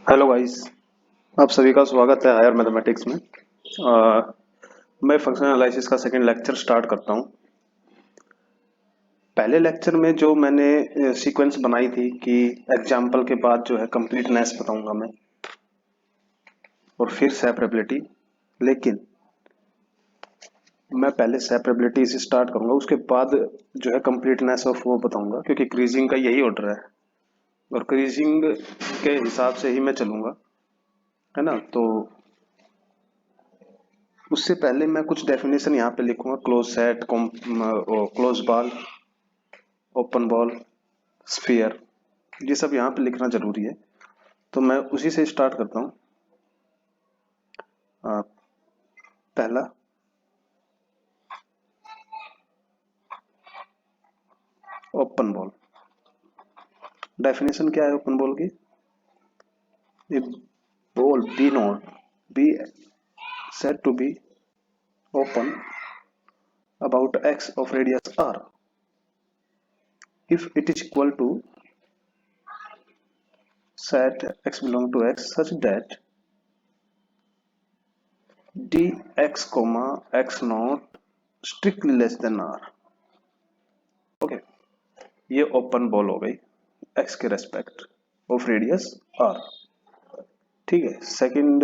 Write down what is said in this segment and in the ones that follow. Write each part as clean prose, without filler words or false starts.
Hello guys. आप सभी का स्वागत है हायर मैथमेटिक्स में। मैं फंक्शनल एनालिसिस का सेकंड लेक्चर स्टार्ट करता हूं। पहले लेक्चर में जो मैंने सीक्वेंस बनाई थी कि एग्जाम्पल के बाद जो है कंप्लीटनेस बताऊंगा मैं और फिर सेपरेबिलिटी। लेकिन मैं पहले सेपरेबिलिटी से स्टार्ट करूंगा, उसके बाद जो है कंप्लीटनेस ऑफ वो बताऊंगा, क्योंकि क्रीजिंग का यही ऑर्डर है और क्रीजिंग के हिसाब से ही मैं चलूंगा, है ना। तो उससे पहले मैं कुछ डेफिनेशन यहाँ पे लिखूंगा। Close set, close ball, open ball, sphere, ये सब यहाँ पे लिखना जरूरी है। तो मैं उसी से स्टार्ट करता हूँ। अ, पहला ओपन बॉल। डेफिनेशन क्या है ओपन बॉल की? A ball B not be said to be open about x of radius r if it is equal to set x belong to x such that dx comma x naught strictly less than r। Okay, ये open ball हो गई x के respect of radius r। ठीक है। Second,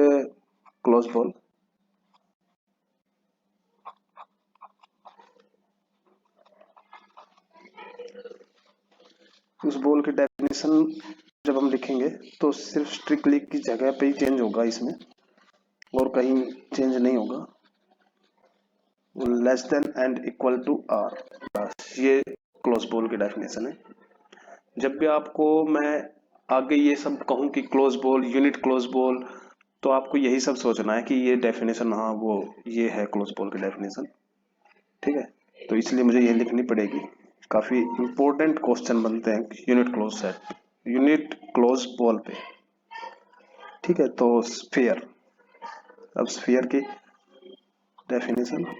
close ball. उस ball की definition जब हम लिखेंगे तो सिर्फ स्ट्रिक्टली की जगह पे ही चेंज होगा इसमें, और कहीं चेंज नहीं होगा। Less than and equal to R, बस ये क्लोज बॉल की डेफिनेशन है। जब भी आपको मैं आगे ये सब कहूं कि close ball, unit close ball, तो आपको यही सब सोचना है कि ये डेफिनेशन, हाँ वो ये है क्लोज बॉल की डेफिनेशन। ठीक है, तो इसलिए मुझे ये लिखनी पड़ेगी। काफी इंपॉर्टेंट क्वेश्चन बनते हैं unit close set, unit close ball पे। ठीक है, तो स्फीयर। अब स्फीयर की डेफिनेशन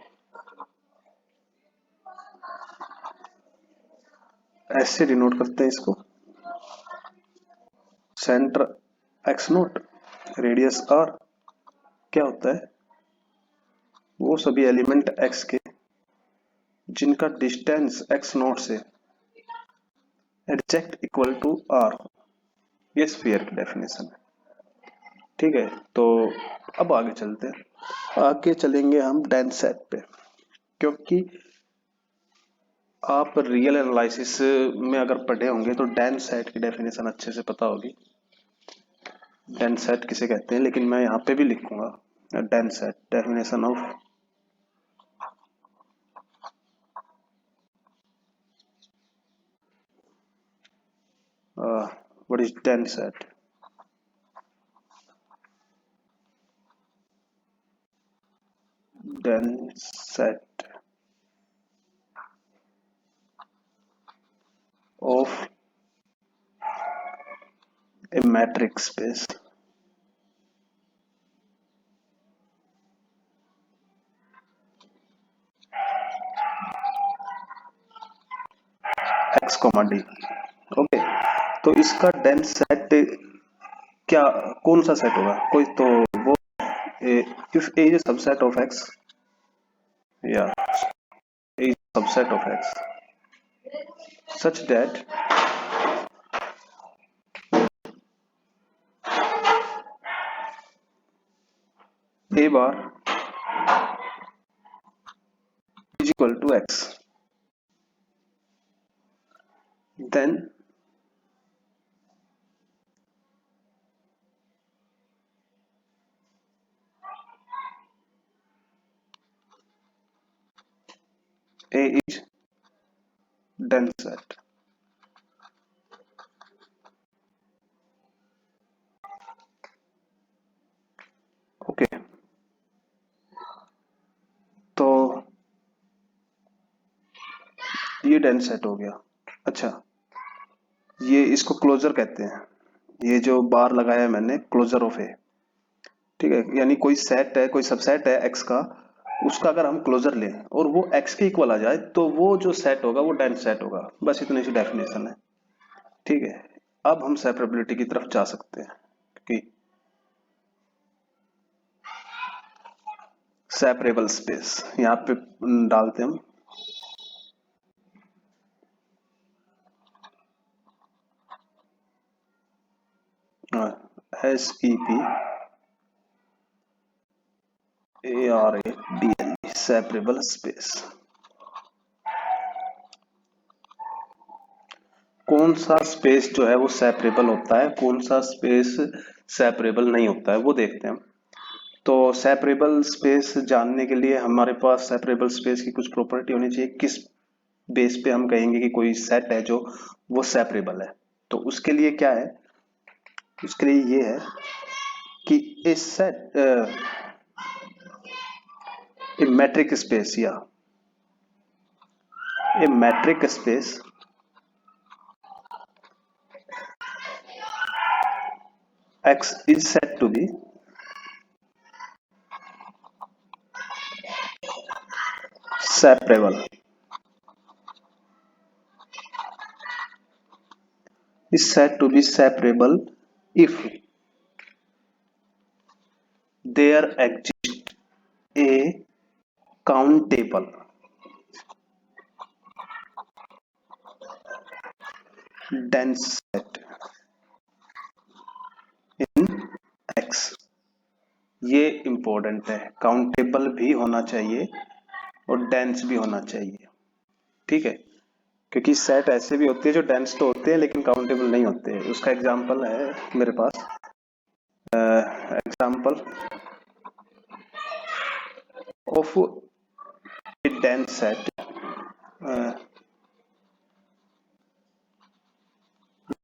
ऐसे डिनोट करते हैं इसको। Centre x naught, radius R. क्या होता है? वो सभी एलिमेंट एक्स के जिनका डिस्टेंस एक्स नोट से एग्जैक्ट इक्वल टू आर, ये स्फीयर की डेफिनेशन है। ठीक है, तो अब आगे चलते हैं। आगे चलेंगे हम डेंस सेट पे, क्योंकि आप रियल एनालिसिस में अगर पढ़े होंगे तो डेंस सेट की डेफिनेशन अच्छे से पता होगी। डेंस सेट किसे कहते हैं, लेकिन मैं यहाँ पे भी लिखूंगा dense set definition of what is dense set. Dense set of a metric space x, d। Okay, तो इसका डेंस सेट क्या, कौन सा सेट होगा? कोई तो वो, if A is subset of x, या a is subset of x such that a bar is equal to x, then a is dense set। Okay, तो ये डेंस सेट हो गया। अच्छा, ये इसको क्लोजर कहते हैं। ये जो बार लगाया है मैंने, क्लोजर ऑफ ए। ठीक है, यानी कोई सेट है, कोई सबसेट है एक्स का, उसका अगर हम क्लोजर लें और वो एक्स के इक्वल आ जाए तो वो जो सेट होगा वो डेंस सेट होगा। बस इतनी सी डेफिनेशन है। ठीक है, अब हम सेपरेबिलिटी की तरफ जा सकते हैं। कि सेपरेबल स्पेस यहाँ पे डालते हैं हम SEPARABLE सेपरेबल स्पेस। कौन सा स्पेस जो है वो सेपरेबल होता है, कौन सा स्पेस सेपरेबल नहीं होता है, वो देखते हैं हम। तो सेपरेबल स्पेस जानने के लिए हमारे पास सेपरेबल स्पेस की कुछ प्रॉपर्टी होनी चाहिए। किस बेस पे हम कहेंगे कि कोई सेट है जो वो सेपरेबल है? तो उसके लिए क्या है, उसके लिए ये है कि इस सेट ए metric space या a metric space X is said to be separable, is said to be separable if there exists a countable dense set in X। ये इंपॉर्टेंट है, काउंटेबल भी होना चाहिए और डेंस भी होना चाहिए, ठीक है? क्योंकि सेट ऐसे भी होते हैं जो डेंस तो होते हैं लेकिन काउंटेबल नहीं होते। उसका एग्जांपल है मेरे पास, example of a dense set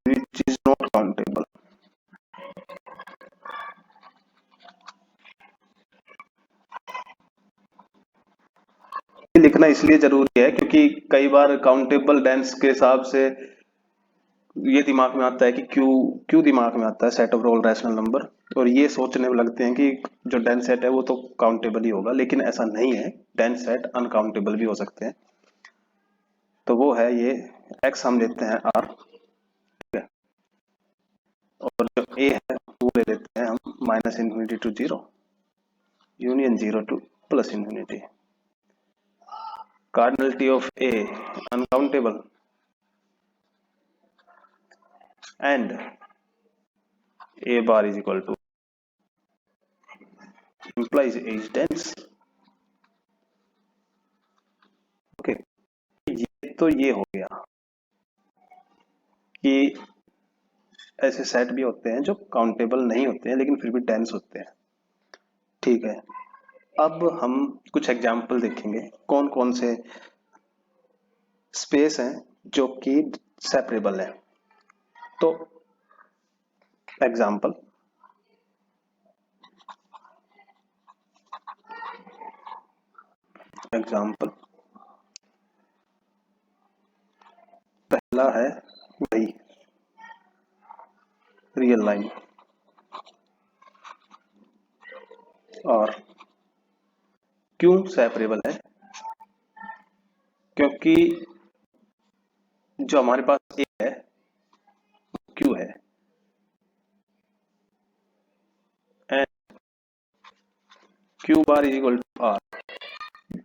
which is not countable। लिखना इसलिए जरूरी है क्योंकि कई बार काउंटेबल डेंस के हिसाब से ये दिमाग में आता है कि क्यों क्यों दिमाग में आता है set of all rational number, और ये सोचने में लगते हैं कि जो डेंस सेट है वो तो काउंटेबल ही होगा, लेकिन ऐसा नहीं है। डेंस सेट अनकाउंटेबल भी हो सकते हैं। तो वो है ये एक्स हम लेते हैं आर, ठीक है, और जो ए है वो ले लेते हैं हम minus infinity to zero union zero to plus infinity. Cardinality of a uncountable and a bar is equal to implies a is dense। Okay, ये तो ये हो गया कि ऐसे सेट भी होते हैं जो काउंटेबल नहीं होते हैं लेकिन फिर भी डेंस होते हैं, ठीक है। अब हम कुछ एग्जाम्पल देखेंगे कौन कौन से स्पेस हैं जो कि सेपरेबल है। तो एग्जाम्पल, पहला है वही रियल लाइन, और क्यों सेपरेबल है? क्योंकि जो हमारे पास ए है क्यू है and Q bar is equal to R,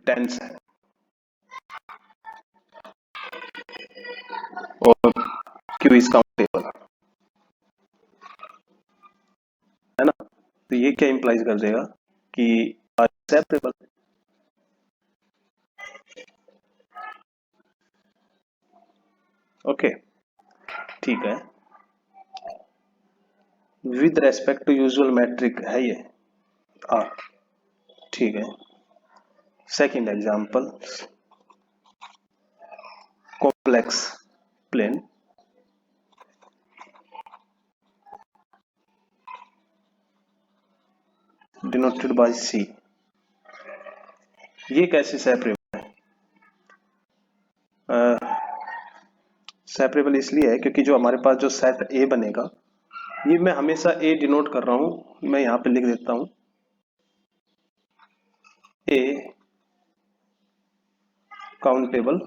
dense है, और क्यू इज काउंटेबल, है ना? तो ये क्या इंप्लाइज कर देगा कि आर सेपरेबल। ओके, ठीक है, with respect to usual metric है ये आर, ठीक है। Second example, complex plane denoted by C, ये कैसे सेपरेबल है? सेपरेबल इसलिए है क्योंकि जो हमारे पास जो सेट ए बनेगा, ये मैं हमेशा ए डिनोट कर रहा हूं, मैं यहां पे लिख देता हूं ए काउंटेबल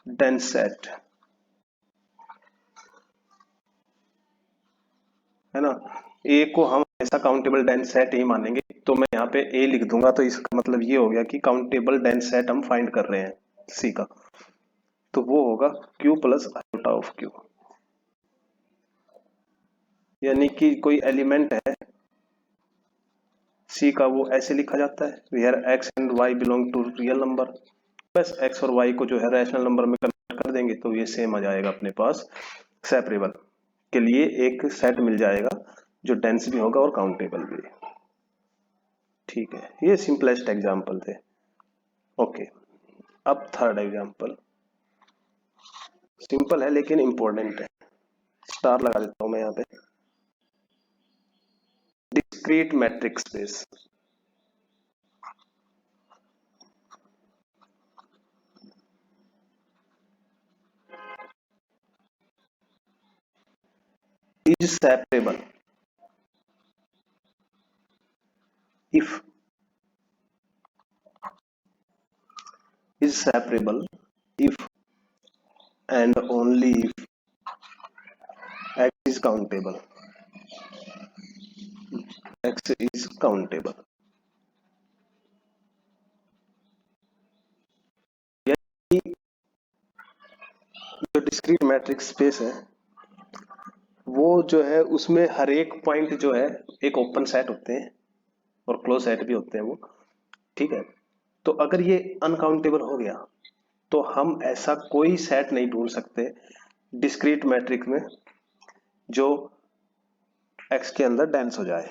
डेंस सेट, है ना। ए को हम ऐसा काउंटेबल डेंस सेट ही मानेंगे, तो मैं यहाँ पे ए लिख दूंगा, तो इसका मतलब ये हो गया कि काउंटेबल डेंस सेट हम फाइंड कर रहे हैं सी का, तो वो होगा Q plus iota of Q. यानी कि कोई एलिमेंट है सी का, वो ऐसे लिखा जाता है, where x and y belong to real number, बस एक्स और वाई को जो है रैशनल नंबर में कन्वर्ट कर देंगे तो ये सेम आ जाएगा अपने पास, सेपरेबल के लिए एक सेट मिल जाएगा जो डेंस भी होगा और काउंटेबल भी। ठीक है, ये सिंपलेस्ट एग्जांपल थे। ओके, अब थर्ड एग्जांपल सिंपल है लेकिन इंपॉर्टेंट है, स्टार लगा देता हूं मैं यहाँ पे। Discrete matric space. Is separable if is separable if and only if x is countable, x is countable। यानी जो डिस्क्रीट मैट्रिक्स स्पेस है वो जो है उसमें हर एक पॉइंट जो है एक ओपन सेट होते हैं और क्लोज सेट भी होते हैं वो। ठीक है, तो अगर ये अनकाउंटेबल हो गया तो हम ऐसा कोई सेट नहीं ढूंढ सकते डिस्क्रीट मैट्रिक्स में जो x के अंदर डेंस हो जाए।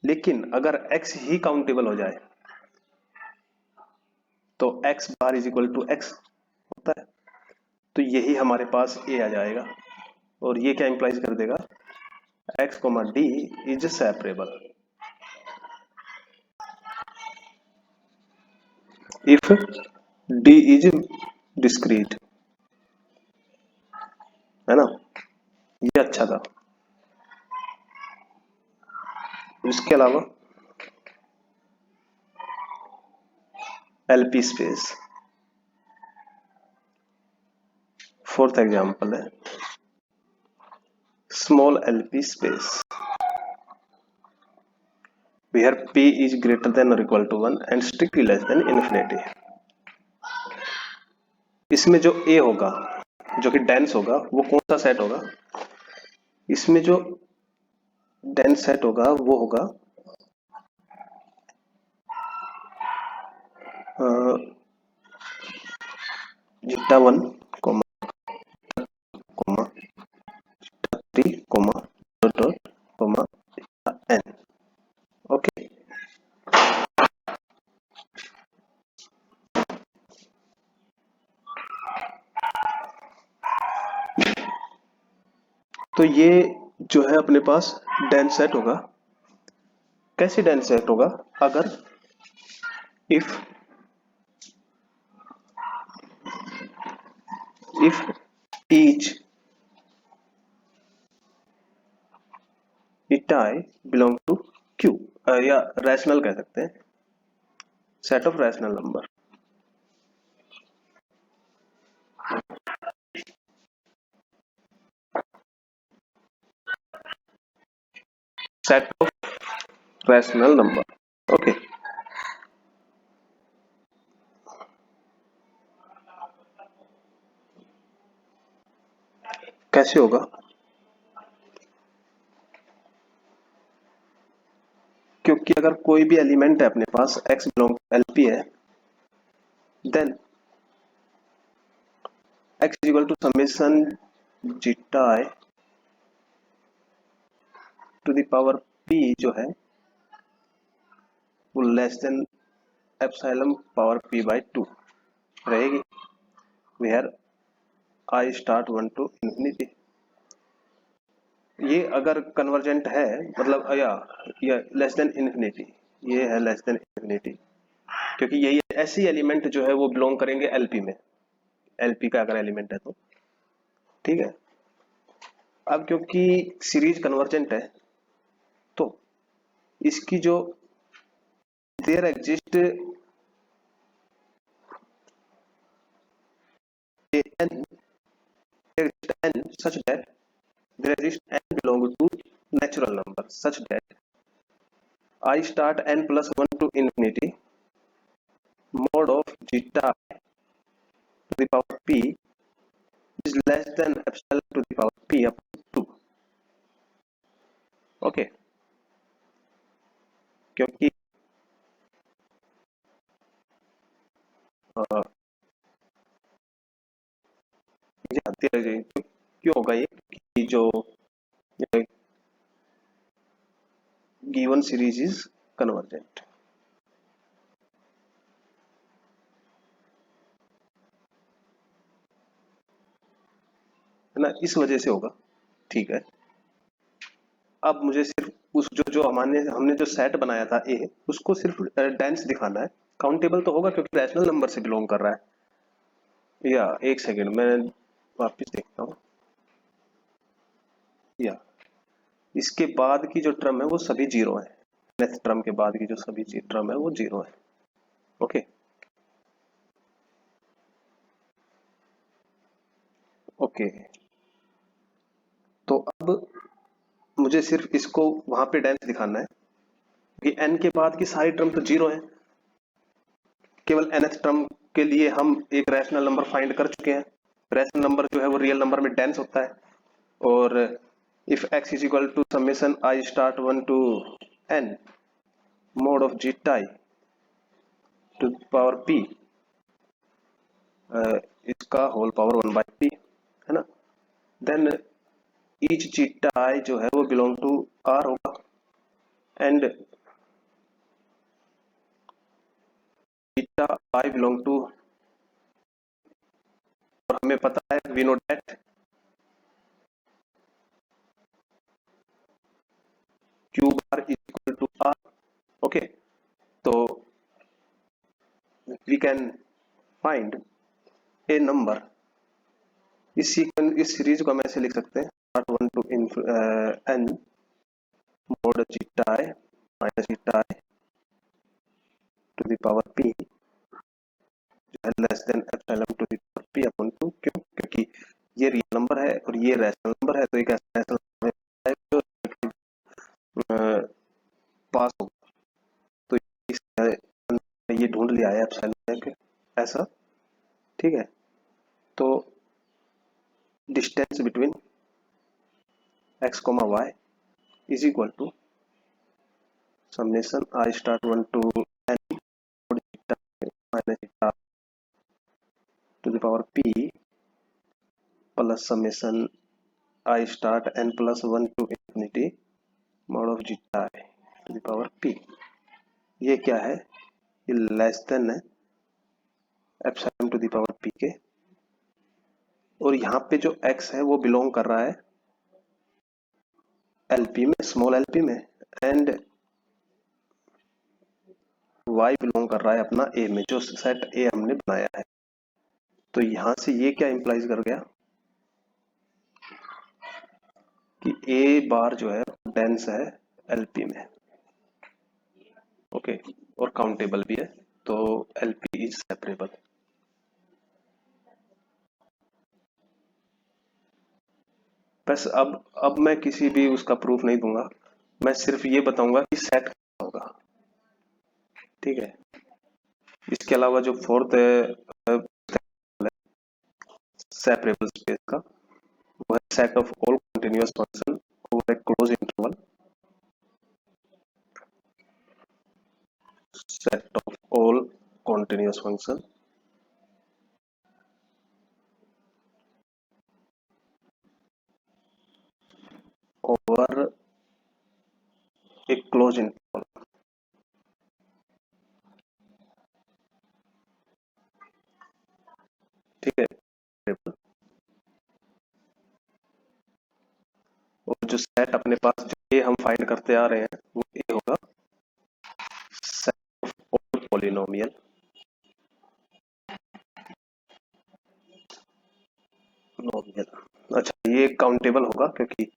लेकिन अगर x ही काउंटेबल हो जाए तो x bar is equal to x होता है, तो यही हमारे पास a आ जाएगा। और ये क्या इंप्लाइज कर देगा, x, d is separable if d is discrete, है ना। ये अच्छा था। इसके अलावा एलपी स्पेस, फोर्थ एग्जांपल है small LP space where p is greater than or equal to 1 and strictly less than infinity। इसमें जो a होगा जो कि डेंस होगा वो कौन सा सेट होगा, इसमें जो डेंस सेट होगा वो होगा zeta 1 comma 3 comma dot dot comma n। Okay, तो ये जो है अपने पास डेंस सेट होगा। कैसे डेंस सेट होगा, अगर if each eta I belong to Q, या रैशनल कह सकते हैं, set of rational number. Set of rational number. Okay, कैसे होगा, क्योंकि अगर कोई भी एलिमेंट है अपने पास x बिलोंग एलपी है, then x is equal to summation zeta I to the power p जो है वो less than epsilon power p by 2 रहेगी, where I start 1 to infinity. ये अगर कन्वर्जेंट है मतलब या लेस देन इंफिनिटी, ये है लेस देन इंफिनिटी, क्योंकि यही ऐसी एलिमेंट जो है वो बिलोंग करेंगे एलपी में, एलपी का अगर एलिमेंट है तो। ठीक है, अब क्योंकि सीरीज कन्वर्जेंट है तो इसकी जो there exist n such that there exists n belong to natural number such that I start n plus 1 to infinity mod of zeta I to the power p is less than epsilon to the power p upon 2. Okay, क्योंकि मुझे आती रह जाएगी, क्यों होगा ये कि जो गिवन सीरीज इज कन्वर्जेंट, है ना, इस वजह से होगा। ठीक है, अब मुझे सिर्फ उस जो हमने जो सेट बनाया था ए, उसको सिर्फ डेंस दिखाना है। काउंटेबल तो होगा क्योंकि रैशनल नंबर से बिलोंग कर रहा है। या एक सेकेंड, मैं वापिस देखता हूँ। या इसके बाद की जो टर्म है वो सभी जीरो है, नेक्स्ट टर्म के बाद की जो सभी टर्म है वो जीरो है। ओके, ओके, तो अब मुझे सिर्फ इसको वहां पे डेंस दिखाना है कि एन के बाद की सारी टर्म तो जीरो है। केवल nth टर्म के लिए हम एक रैशनल नंबर फाइंड कर चुके हैं। रैशनल नंबर जो है वो रियल नंबर में डेंस होता है, और if x is equal to summation i start 1 to n mod of zeta I to the power p इसका होल पावर 1 बाई p, है ना। देन ईच zeta I जो है वो बिलोंग टू r होगा, and zeta I belong to, और हमें पता है we know that q bar is equal to r। Okay, तो we can find a number, इस सीरीज को हम ऐसे लिख सकते हैं, start 1 to n mod zeta I minus zeta I to the power p जो है less than epsilon to the power p upon 2। क्यों? क्योंकि ये रियल नंबर है और ये रैशनल नंबर है, तो एक ऐसा रैशनल नंबर है जो पास हो, तो ये ढूंढ लिया है एप्सिलॉन ऐसा। ठीक है, तो distance between x, y is equal to summation I start 1 to n minus zeta to the power p plus summation I start n plus 1 to infinity mod of zeta I to the power p। ये क्या है? ये less than है epsilon to the power p के, और यहाँ पे जो x है वो बिलोंग कर रहा है LP में, स्मॉल LP में, एंड y बिलोंग कर रहा है अपना a में, जो सेट a हमने बनाया है। तो यहां से ये क्या इंप्लाइज कर गया कि a बार जो है डेंस है LP में। ओके, और काउंटेबल भी है, तो LP इज सेपरेबल। बस अब मैं किसी भी उसका प्रूफ नहीं दूंगा, मैं सिर्फ ये बताऊंगा कि सेट क्या होगा। ठीक है, इसके अलावा जो फोर्थ सेपरेबल स्पेस का, वो है set of all continuous function over A close interval, set of all continuous function over A close interval. ठीक है, और जो सेट अपने पास जो ये हम फाइंड करते आ रहे हैं वो ये होगा सेट ऑफ ऑल पॉलिनोमियल नोमियल। अच्छा, ये काउंटेबल होगा क्योंकि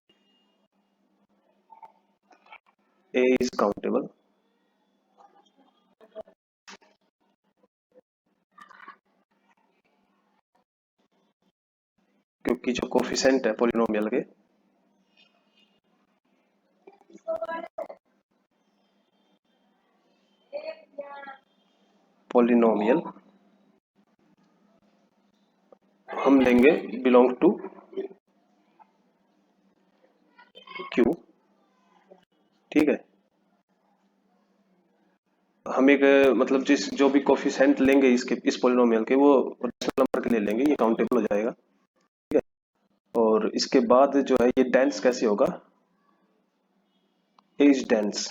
ए इज काउंटेबल, क्योंकि जो कोफिशिएंट है पॉलिनोमियल के पॉलिनोमियल हम लेंगे बिलोंग टू क्यू, ठीक है। हम एक मतलब जिस जो भी कोफिशिएंट लेंगे इसके इस पॉलिनोमियल के, वो रैशनल नंबर के लिए लेंगे, ये काउंटेबल हो जाएगा, ठीक है। और इसके बाद जो है ये डेंस कैसे होगा, इज डेंस,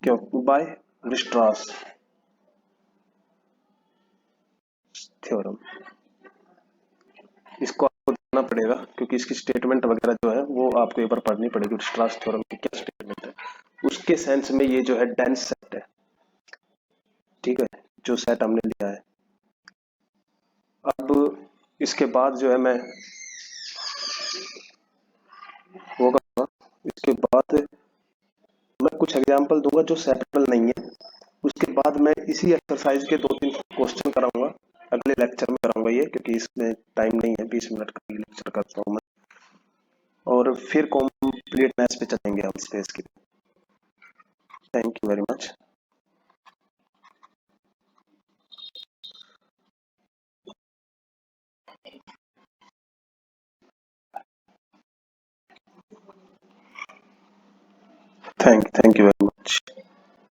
क्यों, बाय विस्ट्रास थ्योरम। इसको आपको देखना पड़ेगा क्योंकि इसकी स्टेटमेंट वगैरह जो है वो आपको एक बार पढ़नी पड़ेगी, विस्ट्रास थ्योरम की क्या स्टेटमेंट है। उसके सेंस में ये जो है डेंस सेट है, ठीक है, जो सेट हमने लिया है। अब इसके बाद जो है मैं होगा, इसके बाद मैं कुछ एग्जांपल दूंगा जो सेटल नहीं है। उसके बाद मैं इसी एक्सरसाइज के 2-3 क्वेश्चन कराऊंगा, अगले लेक्चर में कराऊंगा ये, क्योंकि इसमें टाइम नहीं है, 20 मिनट का लेक्चर करता हूँ मैं। और फिर कंप्लीट मैथ्स पे चलेंगे हम स्पेस की। Thank you very much. Thank you very much.